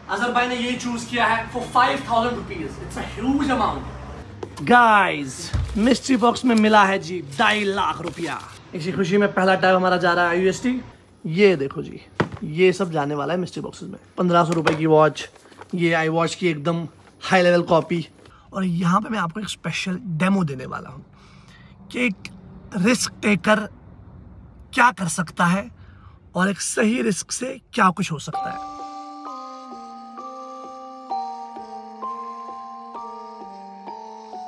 अजहर भाई ने यही चूज किया है for 5000 rupees. It's a huge amount. Guys mystery box में मिला है जी 2.5 लाख रुपया। इसी खुशी में पहला टैब हमारा जा रहा है UST। ये देखो जी, ये सब जाने वाला है मिस्ट्री बॉक्सेस में। 1500 रुपए की वॉच, ये आई वॉच की एकदम हाई लेवल कॉपी। और यहाँ पे मैं आपको एक स्पेशल डेमो देने वाला हूँ कि एक रिस्क टेकर क्या कर सकता है और एक सही रिस्क से क्या कुछ हो सकता है।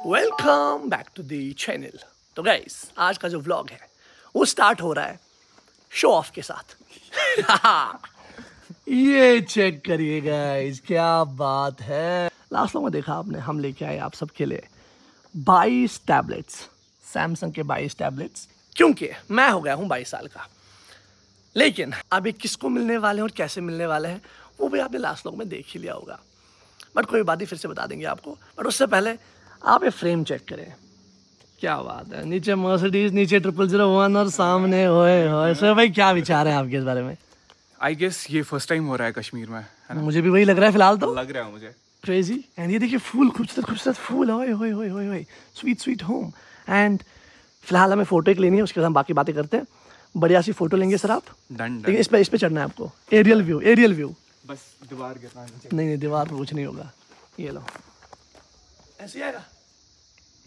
Welcome back to the channel. तो गाइस आज का जो व्लॉग है वो स्टार्ट हो रहा है शो ऑफ के साथ। ये चेक करिए गाइस, क्या बात है। लास्ट व्लॉग में देखा आपने, हम लेके आए आप सबके लिए 22 टैबलेट्स, सैमसंग के 22 टैबलेट्स, क्योंकि मैं हो गया हूँ 22 साल का। लेकिन अभी किसको मिलने वाले हैं और कैसे मिलने वाले हैं वो भी आपने लास्ट व्लॉग में देख ही लिया होगा, बट कोई बात नहीं, फिर से बता देंगे आपको। बट उससे पहले आप ये फ्रेम चेक करें, क्या बात है। नीचे मर्सिडीज, नीचे 0001 और सामने होए सर भाई, क्या विचार है आपके इस बारे में? आई गेस ये फर्स्ट टाइम हो रहा है कश्मीर में, है ना? मुझे भी वही लग रहा है फिलहाल तो। लग रहा है मुझे क्रेजी। एंड ये देखिए फूल, खूबसूरत फूल, ओए स्वीट होम। एंड फिलहाल हमें फोटो एक लेनी है, उसके बाद हम बाकी बातें करते हैं। बढ़िया सी फोटो लेंगे सर आप। डन। लेकिन इस पे चढ़ना है आपको, एरियल व्यू। बस दीवार गिरना है। नहीं दीवार पर कुछ नहीं होगा। ये लो, ऐसे आएगा।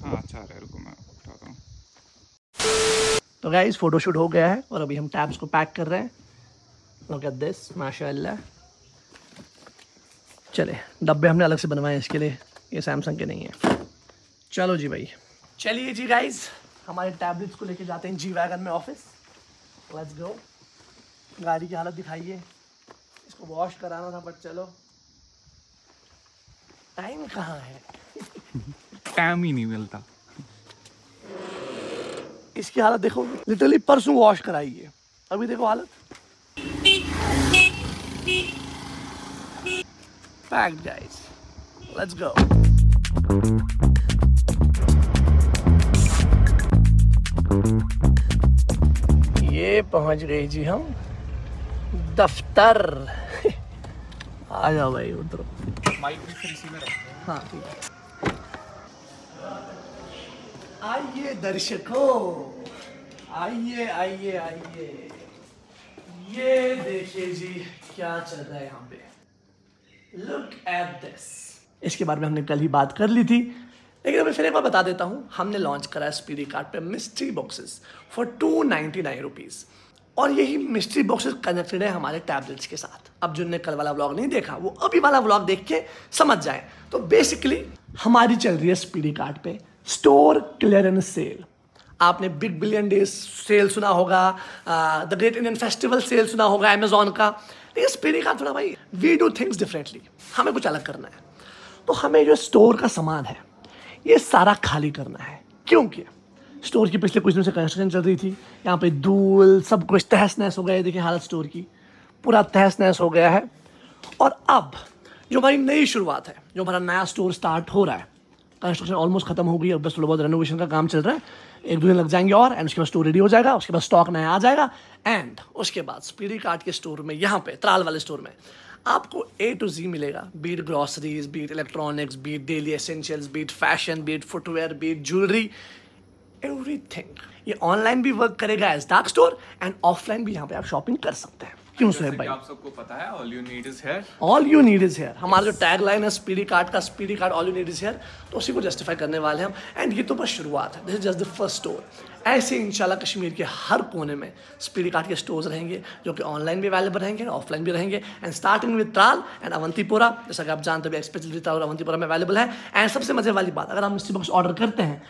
हाँ अच्छा आ रहा है, रुको मैं उठाता हूँ। तो गाइस फोटोशूट हो गया है और अभी हम टैब्स को पैक कर रहे हैं। लुक एट दिस, माशाल्लाह। चले, डब्बे हमने अलग से बनवाए हैं इसके लिए, ये सैमसंग के नहीं है। चलो जी भाई, चलिए जी गाइस, हमारे टैबलेट्स को लेके जाते हैं जी वैगन में ऑफिस। Let's go. गाड़ी की हालत दिखाइए, इसको वॉश कराना था बट चलो, टाइम कहाँ है। टाइम ही नहीं मिलता। इसकी हालत देखो, लिटरली परसों वॉश कराई है, अभी देखो हालत। Packed guys, let's go. ये पहुंच गए जी हम दफ्तर। आ जाओ भाई उधर। माइक भी फिर इसी में रखते हैं। हाँ ठीक है। आइए दर्शकों, आइए। ये देखिए जी क्या चल रहा है यहाँ पे। Look at this. इसके बारे में हमने कल ही बात कर ली थी, लेकिन मैं फिर एक बार बता देता हूँ। हमने लॉन्च करा है स्पीडी कार्ट पे मिस्ट्री बॉक्सेस फॉर 299 रुपीज़। और यही मिस्ट्री बॉक्सेस कनेक्टेड है हमारे टैबलेट्स के साथ। अब जिनने कल वाला व्लॉग नहीं देखा वो अभी वाला व्लॉग देख के समझ जाए। तो बेसिकली हमारी चल रही है स्पीडी कार्ट पे स्टोर क्लियरेंस सेल। आपने बिग बिलियन डेज सेल सुना होगा, the great Indian festival sale सुना होगा अमेजोन का। लेकिन स्पीडी कार्ट थोड़ा भाई, वी डू थिंग्स डिफरेंटली, हमें कुछ अलग करना है। तो हमें जो स्टोर का सामान है ये सारा खाली करना है, क्योंकि स्टोर की पिछले कुछ दिनों से कंस्ट्रक्शन चल रही थी। यहाँ पे धूल सब कुछ तहस नहस हो गया है। देखिए हालत स्टोर की, पूरा तहस नहस हो गया है। और अब जो हमारी नई शुरुआत है, जो हमारा नया स्टोर स्टार्ट हो रहा है, कंस्ट्रक्शन ऑलमोस्ट खत्म हो गई, अब बस थोड़ा बहुत रेनोवेशन का काम चल रहा है। 1-2 दिन लग जाएंगे और एंड उसके बाद स्टोर रेडी हो जाएगा। उसके बाद स्टॉक नया आ जाएगा एंड उसके बाद स्पीडी कार्ट के स्टोर में, यहाँ पे त्राल वाले स्टोर में आपको A to Z मिलेगा। Beat groceries, beat electronics, beat daily essentials, beat fashion, beat footwear, beat jewellery, everything. ये ऑनलाइन भी वर्क करेगा as dark store and offline भी यहाँ पे आप शॉपिंग कर सकते हैं। क्यों सोहेब भाई? आप सबको पता है all you need is here. All you need is here हमारा जो टैग लाइन है स्पीडी कार्ट का, speedy cart all you need is here, तो उसी को जस्टिफाई करने वाले हम। एंड ये तो बस शुरुआत है, this is just the first store. ऐसे इंशाल्लाह कश्मीर के हर कोने में स्पीडी कार्ट के स्टोर्स रहेंगे, जो कि ऑनलाइन भी अवेलेबल रहेंगे, ऑफलाइन भी रहेंगे। And starting with Tral and Awantipora, जैसा कि आप जानते हैं एक्सप्रेस डिलीवरी त्राल और अवंतीपोरा में अवेलेबल है। एंड सबसे मजे वाली बात, अगर आप मिस्ट्री बॉक्स ऑर्डर करते हैं,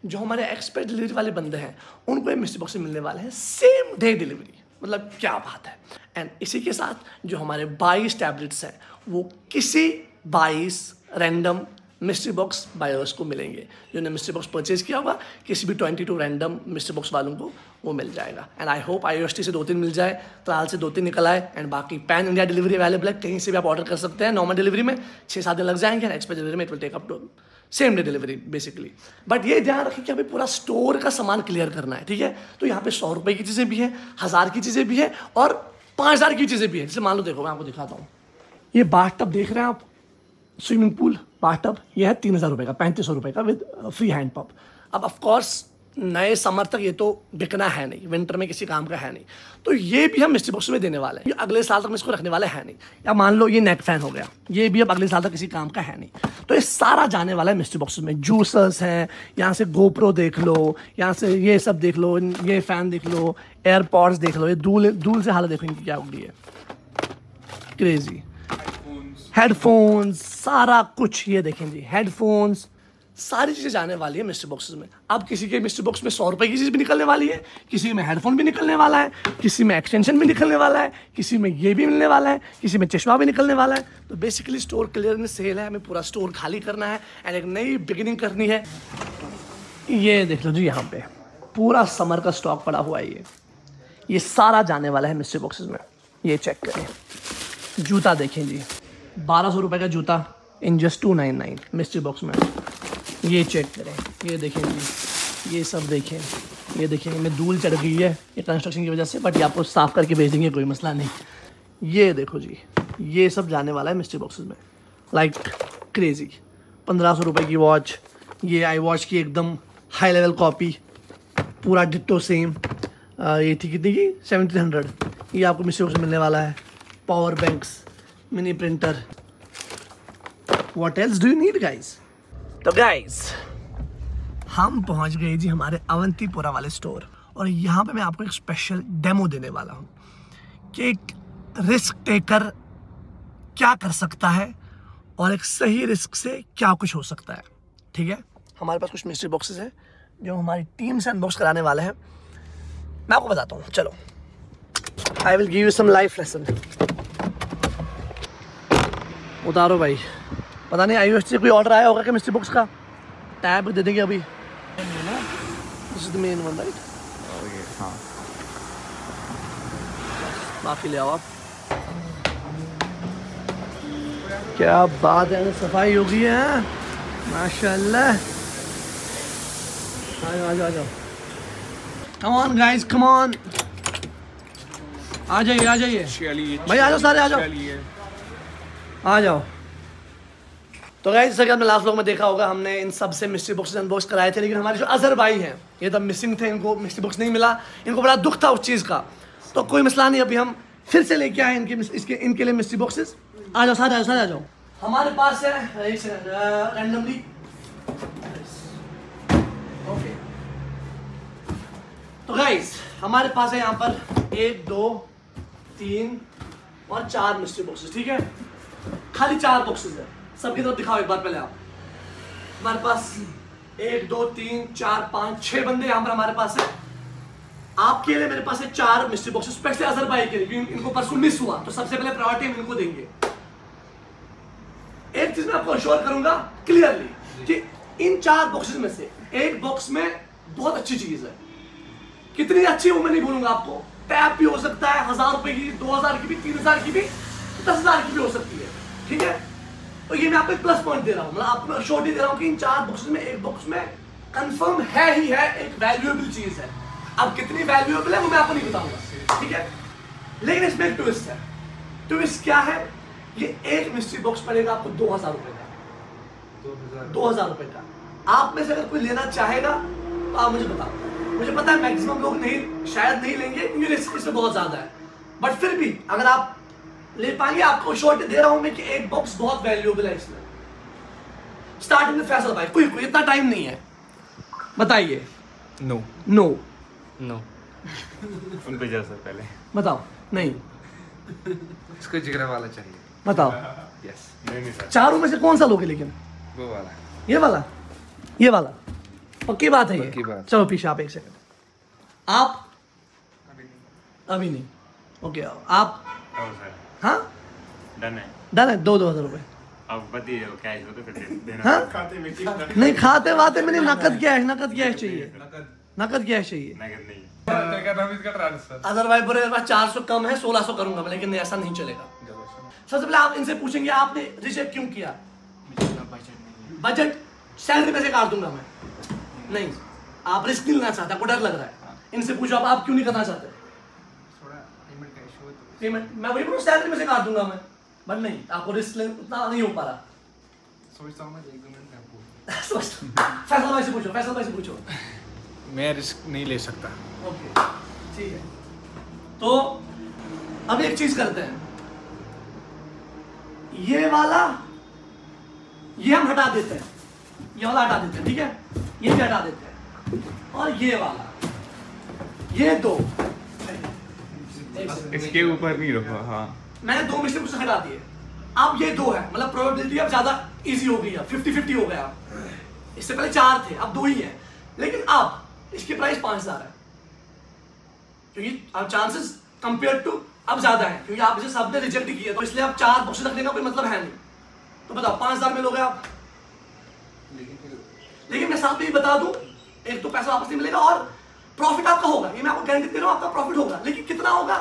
जो हमारे एक्सप्रेस डिलीवरी वाले बंदे हैं उनको ये मिस्ट्री बॉक्स मिलने वाले हैं सेम डे डिलीवरी। मतलब क्या बात है। एंड इसी के साथ जो हमारे 22 टैबलेट्स हैं वो किसी 22 रैंडम मिस्ट्री बॉक्स बायर्स को मिलेंगे। जिन्होंने मिस्ट्री बॉक्स परचेज किया होगा, किसी भी 22 रैंडम मिस्ट्री बॉक्स वालों को वो मिल जाएगा। एंड आई होप IOST से 2-3 मिल जाए, त्राल से 2-3 निकल आए। एंड बाकी पैन इंडिया डिलीवरी अवेलेबल है, कहीं से भी आप ऑर्डर कर सकते हैं। नॉर्मल डिलीवरी में 6-7 दिन लग जाएंगे, एक्सप्रेस डिलीवरी में it will take up to same day delivery basically. But ये ध्यान रखें कि अभी पूरा स्टोर का सामान क्लियर करना है, ठीक है? तो यहाँ पे 100 रुपये की चीज़ें भी हैं, 1000 की चीज़ें भी हैं और 5000 की चीज़ें भी हैं। जैसे मान लो, देखो मैं आपको दिखाता हूँ, ये बाथ टब देख रहे हैं आप, स्विमिंग पूल बाथ टब, ये है 3000 रुपये का, 3500 रुपये का विद फ्री हैंड पंप। अब ऑफकोर्स नए समर तक ये तो बिकना है नहीं, विंटर में किसी काम का है नहीं, तो ये भी हम मिस्ट्री बॉक्स में देने वाले हैं। ये अगले साल तक हम इसको रखने वाले हैं नहीं। या मान लो ये नेक फैन हो गया, ये भी अब अगले साल तक किसी काम का है नहीं, तो ये सारा जाने वाला है मिस्ट्री बॉक्स में। जूसर्स हैं, यहाँ से गोप्रो देख लो, यहाँ से ये सब देख लो, ये फैन देख लो, एयरपॉड्स देख लो, ये धूल से हालत देखो इनकी क्या हो गई है, क्रेजी। हेडफोन्स, सारा कुछ ये देखें जी, हेडफोन्स, सारी चीज़ें जाने वाली है मिस्ट्री बॉक्सेस में। अब किसी के मिस्ट्री बॉक्स में 100 रुपये की चीज़ भी निकलने वाली है, किसी में हेडफोन भी निकलने वाला है, किसी में एक्सटेंशन भी निकलने वाला है, किसी में ये भी मिलने वाला है, किसी में चश्मा भी निकलने वाला है। तो बेसिकली स्टोर क्लियरेंस सेल है, हमें पूरा स्टोर खाली करना है एंड एक नई बिगिनिंग करनी है। ये देख लो जी, यहाँ पे पूरा समर का स्टॉक पड़ा हुआ है। ये सारा जाने वाला है मिस्ट्री बॉक्सेस में। ये चेक करें, जूता देखें जी, 1200 रुपये का जूता इन जस्ट 299 मिस्ट्री बॉक्स में। ये चेक करें, ये देखें जी, ये सब देखें, ये देखें, इनमें धूल चढ़ गई है ये कंस्ट्रक्शन की वजह से, बट ये आपको साफ़ करके भेज देंगे, कोई मसला नहीं। ये देखो जी, ये सब जाने वाला है मिस्ट्री बॉक्सेस में, लाइक क्रेजी। 1500 रुपये की वॉच, ये आई वॉच की एकदम हाई लेवल कॉपी, पूरा डिट्टो सेम। ये थी कितनी की, 1700, ये आपको मिस्ट्री बॉक्स में मिलने वाला है। Power banks, mini printer, what else do you need guys. तो गाइज हम पहुंच गए जी हमारे अवंतीपुरा वाले स्टोर, और यहाँ पे मैं आपको एक स्पेशल डेमो देने वाला हूँ कि एक रिस्क टेकर क्या कर सकता है और एक सही रिस्क से क्या कुछ हो सकता है। ठीक है, हमारे पास कुछ मिस्ट्री बॉक्सेस हैं जो हमारी टीम से अनबॉक्स कराने वाले हैं। मैं आपको बताता हूँ, चलो I will give you some life lesson. उतारो भाई, पता नहीं iOS से कोई ऑर्डर आया होगा कि मिस्ट्री बॉक्स का, टैब दे देंगे अभी। This is the main one right, हाँ बाकी ले आओ आप। क्या बात है, सफाई हो गई है माशाल्लाह। आ जाओ आ जाओ आ जाओ, come on guys come on, आ जाइए आ जाइए भाई, आ जाओ सारे आ जाओ आ जाओ। तो गाइस जैसा कि आपने लास्ट व्लॉग में देखा होगा, हमने इन सब से मिस्ट्री बॉक्सेस अनबॉक्स कराए थे, लेकिन हमारे जो अजहर भाई हैं ये तब मिसिंग थे, इनको मिस्ट्री बॉक्स नहीं मिला, इनको बड़ा दुख था उस चीज़ का। तो कोई मसला नहीं, अभी हम फिर से लेके आए इनके लिए मिस्ट्री बॉक्सेस। आ जाओ सारे आ जाओ। हमारे पास है एक सेकंड रैंडमली, ओके। तो गाइस हमारे पास है यहाँ पर 1 2 3 और 4 मिस्ट्री बॉक्सेस। ठीक है, खाली 4 बॉक्सेस है, सबकी तरफ दिखाओ एक बार पहले आप। हमारे पास 1 2 3 4 5 6 बंदे यहाँ पर हमारे पास है। आपके लिए मेरे पास है 4 मिस्ट्री बॉक्सेस स्पेशली अजहर भाई के लिए, क्योंकि इनको परसों मिस हुआ, तो सबसे पहले प्रायोरिटी हम इनको देंगे। एक चीज मैं आपको अश्योर करूंगा क्लियरली कि इन 4 बॉक्सेस में से एक बॉक्स में बहुत अच्छी चीज है। कितनी अच्छी वो मैं नहीं बोलूंगा आपको, टैब भी हो सकता है 1000 रुपए की, 2000 की भी, 3000 की भी, 10,000 की भी हो सकती है। ठीक है, तो ये मैं आपको एक प्लस पॉइंट दे रहा हूँ, मतलब आपको अश्योरिटी दे रहा हूँ कि इन 4 बॉक्सेस में एक बॉक्स में कंफर्म है ही है, एक वैल्यूएबल चीज है। अब कितनी वैल्यूएबल है वो मैं आपको नहीं बताऊंगा, ठीक है, लेकिन इसमें एक ट्विस्ट है। ट्विस्ट क्या है, ये एक मिस्ट्री बॉक्स पड़ेगा आपको 2000 रुपए का, 2000 रुपए का। आप में से अगर कोई लेना चाहेगा तो आप मुझे बताओ। मुझे पता है मैक्सिमम लोग नहीं, शायद नहीं लेंगे क्योंकि रिस्क इसमें बहुत ज्यादा है, बट फिर भी अगर आप ले पाएंगे, आपको श्योरिटी दे रहा हूं मैं कि एक बॉक्स बहुत वैल्यूएबल है इसमें। स्टार्टिंग में फैसल भाई, कोई इतना टाइम नहीं है, बताइए। नो नो नो उन पे जा सर पहले बताओ, नहीं इसको जिगरा वाला चाहिए। बताओ, यस नहीं सर, चारों में से कौन सा लोगे? लेकिन वो वाला ये वाला, ये वाला पक्की बात है, पक्की ये बात। चलो पीछे आप एक सेकंड, आप अभी नहीं, ओके आप, सर हाँ डन है, डन है। 2,000 रुपए, अब बता हो कैश हो तो फिर देना। हाँ? खाते में नहीं खाते वाते में नहीं, नकद कैश चाहिए, नकद कैश चाहिए। नगद नहीं अदर भाई बोले 400 कम है, 1600 करूंगा मैं, लेकिन ऐसा नहीं चलेगा। सबसे पहले आप इनसे पूछेंगे आपने रिजेक्ट क्यों किया? बजट सैलरी में से काट दूंगा मैं, नहीं आप रिस्क नहीं लेना चाहते, आपको डर लग रहा है। इनसे पूछो आप क्यों नहीं करना चाहते पेमेंट? मैं वही बोलूँ, सैलरी में से काट दूंगा मैं, बट नहीं, आपको रिस्क उतना नहीं हो पा रहा। सोचता हूँ मैं 1-2 मिनट में आपको। फैसल भाई से पूछो, फैसल भाई से पूछो। मैं रिस्क नहीं ले सकता। ओके ठीक है, तो अब एक चीज करते हैं, ये वाला ये हम हटा देते हैं, ये वाला हटा देते हैं, ठीक है, ये भी हटा देते हैं, और ये वाला, ये दो इसके ऊपर नहीं रखो। हाँ मैंने 2 मिस्टेक उससे हटा दिए। अब ये 2 है, मतलब प्रोबेबिलिटी अब ज्यादा इजी हो गई है, 50-50 हो गया। इससे पहले 4 थे, अब 2 ही है, लेकिन अब इसकी प्राइस 5000 है, क्योंकि अब चांसेस कंपेयर टू अब ज्यादा है, क्योंकि आप इसे सबने रिजेक्ट किया, तो इसलिए आप 4 बॉक्सेस रखने का कोई मतलब है नहीं। तो बताओ 5000 में लोगे आप? लेकिन मैं साथ में ही बता दूं, एक तो पैसा वापस नहीं मिलेगा और प्रॉफिट आपका होगा, ये मैं आपको गारंटी दे रहा हूं, आपका प्रॉफिट होगा, लेकिन कितना होगा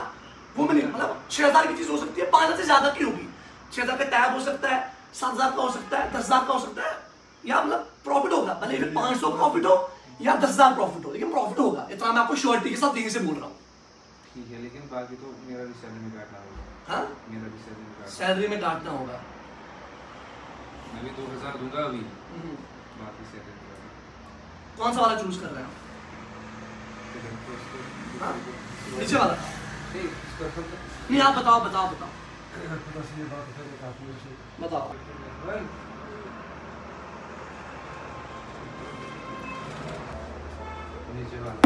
वो मैं नहीं, मतलब 6000 की चीज हो सकती है, 5000 से ज्यादा की होगी। 6000 का टैब हो सकता है, 7000 का हो सकता है, 10000 का हो सकता है, या मतलब प्रॉफिट होगा, भले फिर 500 प्रॉफिट हो या 10000 प्रॉफिट हो, लेकिन प्रॉफिट होगा। इतना मैं आपको श्योरिटी के साथ यहीं से बोल रहा हूँ। ठीक है, लेकिन बाकी तो मेरा भी सैलरी में काटना होगा। हाँ मेरा भी सैलरी में काटना, सैलरी में काटना होगा। मैं भी 2000 दूंगा अभी, बाकी सैलरी में काटना। कौन सा वाला चूज कर रहे हैं? हाँ? नीचे वाला नहीं, आप बताओ बताओ बताओ बताओ।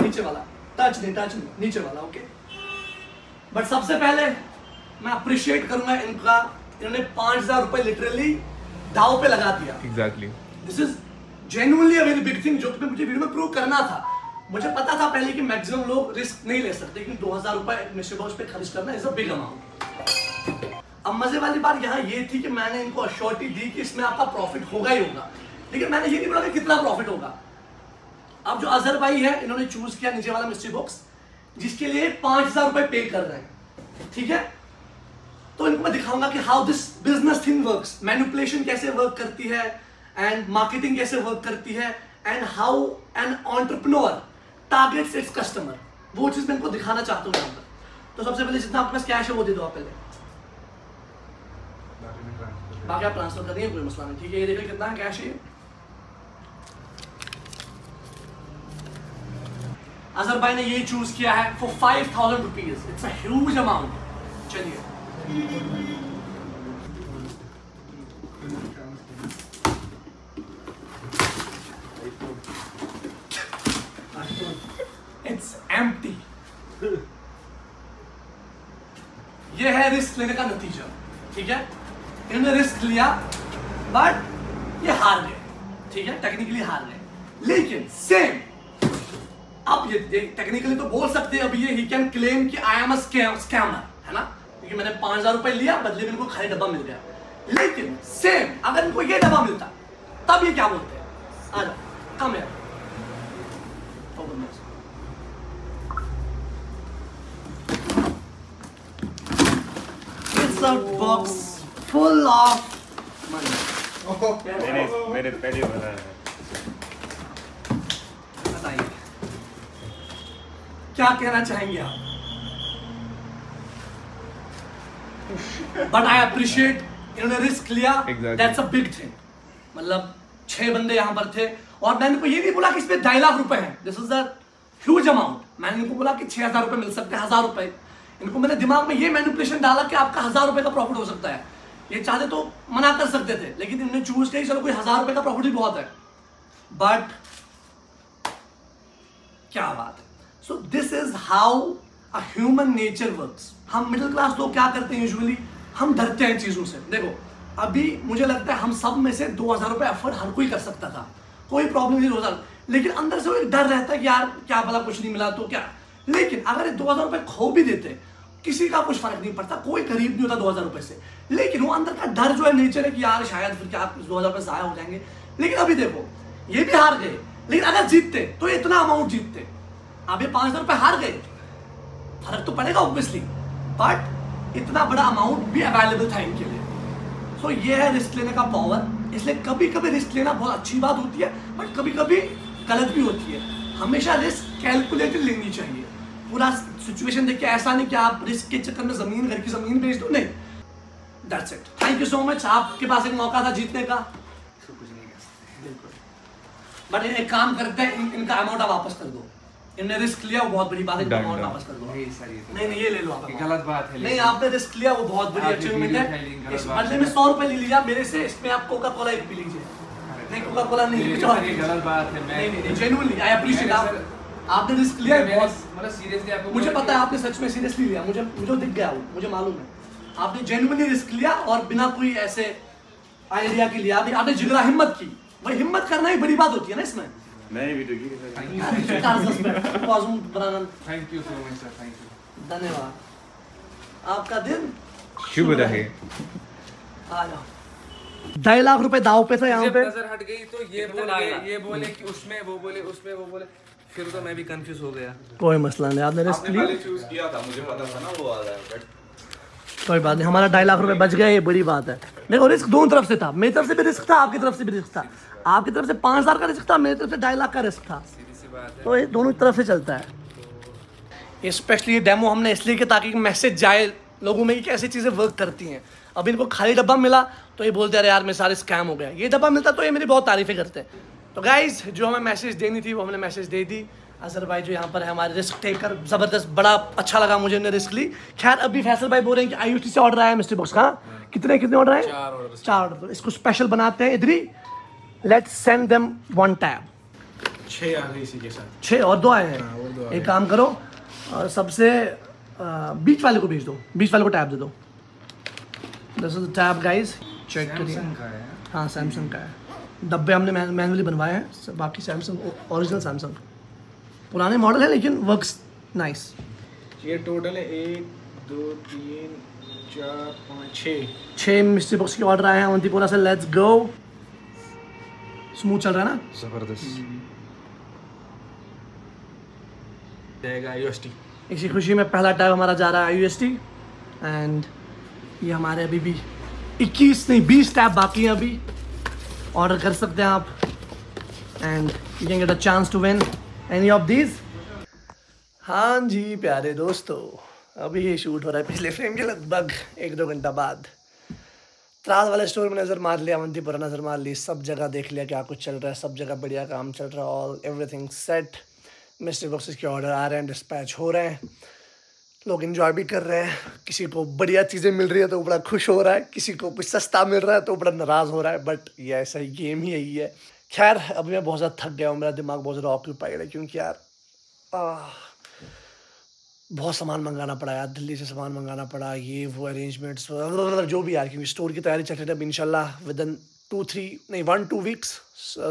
नीचे वाला टच नहीं, नीचे वाला। ओके, बट सबसे पहले मैं अप्रिशिएट करूंगा इनका, इन्होंने 5000 रुपए लिटरली दाव पे लगा दिया। Exactly, this is genuinely a very big thing, जो कि मुझे वीडियो में प्रूव करना था। मुझे पता था पहले कि मैक्सिमम लोग रिस्क नहीं ले सकते, लेकिन 2000 रुपए मिस्टर बॉक्स पे खर्च करना इज अ बिग अमाउंट। अब मजे वाली बात यहाँ ये थी कि मैंने इनको अश्योरिटी दी कि इसमें आपका प्रॉफिट होगा ही होगा, लेकिन मैंने ये नहीं बोला कि कितना प्रॉफिट होगा। अब जो अजहर भाई है, इन्होंने चूज किया नीचे वाला मिस्ट्री बॉक्स, जिसके लिए 5000 रुपए पे कर रहे हैं, ठीक है। तो इनको मैं दिखाऊंगा कि how this business thing works, manipulation कैसे वर्क करती है, एंड मार्केटिंग कैसे वर्क करती है, and how an entrepreneur targets its customer. वो चीज मैं इनको दिखाना चाहता हूँ यहाँ पर। तो सबसे पहले जितना आपके पास कैश है वो दे दो आप पहले, बाकी आप ट्रांसफर करिए, कोई मसला नहीं, ठीक है। ये देखिए कितना है कैश है। अजहर भाई ने ये चूज किया है for 5000 rupees, it's a huge amount. चलिए इट्स एम्प्टी। ये है रिस्क लेने का नतीजा, ठीक है। इन्होंने रिस्क लिया बट ये हार गए, ठीक है, टेक्निकली हार गए। लेकिन सेम अब ये टेक्निकली तो बोल सकते हैं अभी ये ही कैन क्लेम कि आई एम अ स्कैमर, है ना, क्योंकि मैंने 5000 रुपए लिया, बदले में इनको खाली डब्बा मिल गया। लेकिन सेम अगर इनको ये डब्बा मिलता तब ये क्या बोलते हैं? आ जाओ, कम है, a box full of money. मैंने पहले बताया। बताइए क्या कहना चाहेंगे आप? बट आई अप्रिशिएट, इन्होंने रिस्क लिया, दैट्स अ बिग थिंग। मतलब 6 बंदे यहाँ पर थे और मैंने इनको ये नहीं बोला कि इसमें 2.5 लाख रुपए हैं, this is a huge amount. मैंने इनको बोला कि 6000 रुपए मिल सकते हैं, 1000 रुपए। इनको मैंने दिमाग में ये मैनिपुलेशन डाला कि आपका 1000 रुपए का प्रॉफिट हो सकता है। ये चाहते तो मना कर सकते थे, लेकिन इन्होंने चूज किया चलो कोई 1000 रुपए का प्रॉफिट भी बहुत है। बट क्या बात है। So this is how a human nature works. हम मिडिल क्लास लोग क्या करते हैं यूजुअली, हम डरते हैं चीजों से। देखो अभी मुझे लगता है हम सब में से 2000 रुपए अफोर्ड हर कोई कर सकता था, कोई प्रॉब्लम नहीं 2000, लेकिन अंदर से वो एक डर रहता है कि यार क्या पता कुछ नहीं मिला तो क्या। लेकिन अगर 2000 रुपए खो भी देते, किसी का कुछ फर्क नहीं पड़ता, कोई गरीब नहीं होता 2000 रुपए से। लेकिन वो अंदर का डर जो है, नेचर है कि यार शायद फिर क्या 2000 रुपए जाया हो जाएंगे। लेकिन अभी देखो ये भी हार गए, लेकिन अगर जीतते तो इतना अमाउंट जीतते। अब ये 5000 रुपए हार गए, फर्क तो पड़ेगा ऑब्वियसली, बट इतना बड़ा अमाउंट भी अवेलेबल था इनके लिए। सो ये है रिस्क लेने का पावर। इसलिए कभी कभी रिस्क लेना बहुत अच्छी बात होती है, बट कभी कभी गलत भी होती है। हमेशा रिस्क कैलकुलेटेड लेनी चाहिए, पूरा सिचुएशन देख के। ऐसा नहीं कि आप रिस्क के चक्कर में घर की जमीन बेच दो, नहीं। That's it, thank you so much. आपके पास एक मौका था जीतने का, इसको कुछ नहीं कह सकते। बिल्कुल। बट एक काम करते हैं, इनका अमाउंट वापस कर दो। इनने रिस्क लिया, वो बहुत बड़ी बात है, अमाउंट वापस कर दो। नहीं सर, ये तो नहीं ये ले लो आप। ये गलत बात है। नहीं, आपने रिस्क लिया, वो बहुत बड़ी आपने अचीवमेंट वीडियो है। फाइलिंग गलत इस बात बदले है। में 100 रुपए ले लीजिए मेरे से, इसमें आप कोका कोला एक पी लीजिए। नहीं कोका कोला नहीं, कुछ और। ये गलत बात है। मैं नहीं जेन्युइनली आई अप्रिशिएट आप, आपने रिस्क लिया है बहुत। मतलब सीरियसली आपको मुझे पता है आपने सच में सीरियसली लिया, मुझे दिख गया वो, मुझे मालूम है आपने जेन्युइनली रिस्क लिया और बिना कोई ऐसे आइडिया के लिया। आपने जिगरा हिम्मत की, भाई हिम्मत करना ही बड़ी बात होती है ना इसमें। नहीं वीडियो की thank you so much sir, thank you. धन्यवाद, आपका दिन शुभ रहे। आ जाओ। 2.5 लाख रुपए दाव पे था यहाँ जब पे। नजर हट गई तो ये बोले कि उसमें वो बोले, उसमें वो बोले, फिर तो मैं भी कंफ्यूज हो गया। कोई मसला नहीं, आपने रिस्क लिया, चूज किया था, मुझे पता था ना वो आ रहा है, बट कोई बात नहीं। हमारा 2.5 लाख रुपए बच गए, ये बड़ी बात है। देखो रिस्क दोनों तरफ से था, मेरी तरफ से भी रिस्क था, आपकी तरफ से भी रिस्क था। आपकी तरफ से 5,000 का रिस्क था, मेरी तरफ से 2.5 लाख का रिस्क था। सीधी सी बात है। तो ये दोनों तरफ से चलता है। स्पेशली ये डेमो हमने इसलिए किया ताकि मैसेज जाए लोगों में कि कैसी चीज़ें वर्क करती हैं। अब इनको खाली डब्बा मिला तो ये बोलते अरे यार मेरे सारे स्कैम हो गया। ये डब्बा मिलता तो ये मेरी बहुत तारीफें करते हैं। तो गाइज जो हमें मैसेज देनी थी वो हमने मैसेज दे दी। अजहर भाई जो यहाँ पर है हमारे रिस्क टेकर, ज़बरदस्त, बड़ा अच्छा लगा मुझे, उन्हें रिस्क ली। खैर अभी फैसल भाई बोल रहे हैं कि IUT से ऑर्डर आया है मिस्ट्री बॉक्स का। कितने ऑर्डर आए? 4 ऑर्डर। इसको स्पेशल बनाते हैं इधर ही। Let's send them 1 tab. 6 आ गई इसी के साथ। 6 और 2 आए हैं। और 2 एक काम करो और सबसे बीच वाले को भेज दो, बीच वाले को टैब दे दो। This is the tab guys, check करिए। सैमसंग का है। हाँ सैमसंग का है। डब्बे हमने मैनुअली बनवाए हैं, बाकी सैमसंग ओरिजिनल सैमसंग पुराने मॉडल है लेकिन वर्क्स नाइस। ये टोटल है 1 2 3 4 5 6 मिस्ट्री बॉक्स के ऑर्डर आए हैं अवंतीपोरा से। Let's go. स्मूथ चल रहा है ना? जबरदस्त। जाएगा UST। इसी खुशी में पहला टैब हमारा जा रहा है IUST। एंड ये हमारे अभी भी 21 नहीं 20 टैब बाकी हैं अभी। ऑर्डर कर सकते हैं आप and you can get a chance to win any of these. हाँ जी प्यारे दोस्तों, अभी ये शूट हो रहा है पिछले फ्रेम के लगभग 1-2 घंटा बाद। त्राल वाले स्टोर में नज़र मार लिया, अवंतीपुरा नज़र मार ली, सब जगह देख लिया क्या कुछ चल रहा है, सब जगह बढ़िया काम चल रहा है, all everything set. Mystery boxes के ऑर्डर आ रहे हैं, डिस्पैच हो रहे हैं, लोग इन्जॉय भी कर रहे हैं। किसी को बढ़िया चीज़ें मिल रही है तो बड़ा खुश हो रहा है, किसी को कुछ सस्ता मिल रहा है तो बड़ा नाराज़ हो रहा है। बट ये ऐसा ही गेम ही यही है। खैर अभी मैं बहुत ज़्यादा थक गया हूँ, मेरा दिमाग बहुत ज़्यादा ऑक्यूपाइड है क्योंकि यार बहुत सामान मंगाना पड़ा यार, दिल्ली से सामान मंगाना पड़ा, ये वो अरेंजमेंट्स जो भी यार, क्योंकि स्टोर की तैयारी चल रही है। अब इंशाल्लाह विदिन 1-2 वीक्स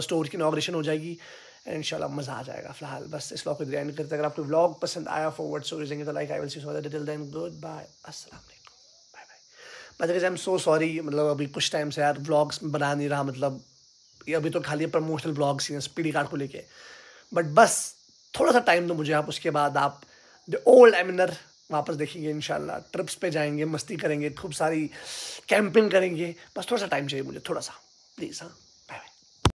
स्टोर की इनॉग्रेशन हो जाएगी एंड इंशाल्लाह मज़ा आ जाएगा। फिलहाल बस इस व्लॉग को एंड करते हैं। अगर आपको व्लॉग पसंद आया फॉरवर्ड स्टोरीज देंगे तो like, I will see you soon till then good bye, अस्सलाम वालेकुम, bye bye. But I am so sorry, मतलब अभी कुछ टाइम से यार व्लॉग्स बना नहीं रहा, मतलब ये अभी तो खाली प्रमोशनल व्लॉग्स ही हैं स्पीडी कार्ड को लेके। बट बस थोड़ा सा टाइम दो मुझे आप, उसके बाद आप द ओल्ड एमिनर वापस देखेंगे इंशाल्लाह। ट्रिप्स पे जाएंगे, मस्ती करेंगे, खूब सारी कैंपिंग करेंगे। बस थोड़ा सा टाइम चाहिए मुझे, थोड़ा सा प्लीज़। हाँ